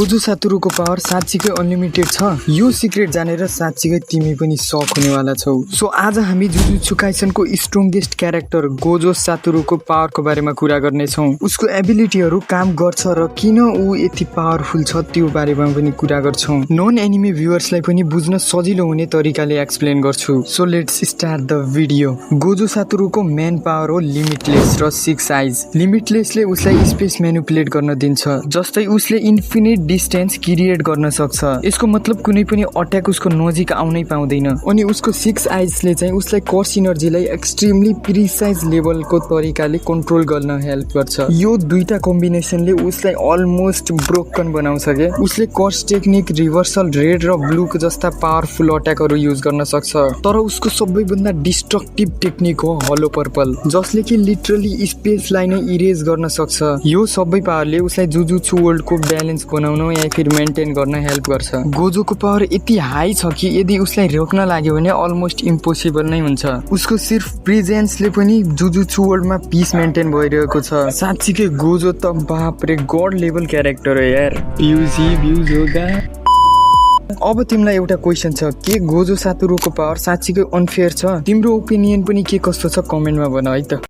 Gojo सातोरुको power साँच्चीकै unlimited छ। यो सिक्रेट जानेर साँच्चीकै तिमी पनि सक हुनेवाला छौ। सो आज हामी जुजुत्सु काइसेनको स्ट्रङगेस्ट क्यारेक्टर गोजो सातोरुको पावरको बारेमा कुरा गर्नेछौँ। उसको एबिलिटीहरू काम गर्छ र किन ऊ यति पावरफुल छ त्यो बारेमा पनि कुरा गर्छौँ। नन एनिमे भ्युअर्सलाई पनि बुझ्न सजिलो हुने तरिकाले एक्सप्लेन गर्छु। So let's start the video. Gojo सातोरुको मेन पावर हो लिमिटलेस र 6 आइज। लिमिटलेसले उसलाई स्पेस म्यानिपुलेट गर्न दिन्छ, जस्तै उसले इन्फिनिट डिस्टेन्स क्रिएट गर्न सक्छ। यसको मतलब कुनै पनि अट्याक उसको नजिक आउनै पाउँदैन। अनि उसको 6 आइजले चाहिँ उसलाई कर्स इनर्जीलाई एक्सट्रिमली प्रिसाइज लेभलको तरिकाले कन्ट्रोल गर्न हेल्प गर्छ। यो दुईटा कम्बिनेसनले उसलाई अलमोस्ट ब्रोकन बनाउँछ के। उसले कर्स टेक्निक, रिभर्सल रेड र ब्लूको जस्ता पावरफुल अट्याकहरू युज गर्न सक्छ। तर उसको सबैभन्दा डिस्ट्रक्टिभ टेक्निक हो हलो पर्पल, जसले कि लिटरली स्पेसलाई नै इरेज गर्न सक्छ। यो सबै पावरले उसलाई जुजुत्सु वर्ल्डको ब्यालेन्स बनाउन या फिर मेन्टेन गर्न हेल्प गर्छ। गोजोको पावर यति हाई छ कि यदि उसलाई रोक्न लाग्यो भने अलमोस्ट इम्पोसिबल नै हुन्छ। उसको सिर्फ प्रेजेन्सले पनि जुजुत्सु वर्ल्डमा पिस मेन्टेन भइरहेको छ। साँच्चीकै गोजो त बाप रे गड लेभल क्यारेक्टर हो यार। भ्युज होगा। अब तिमीलाई एउटा क्वेसन छ, के गोजो सातोरुको पावर साँच्चीकै अनफेयर छ? तिम्रो ओपिनियन पनि के कस्तो छ कमेन्टमा भन है त।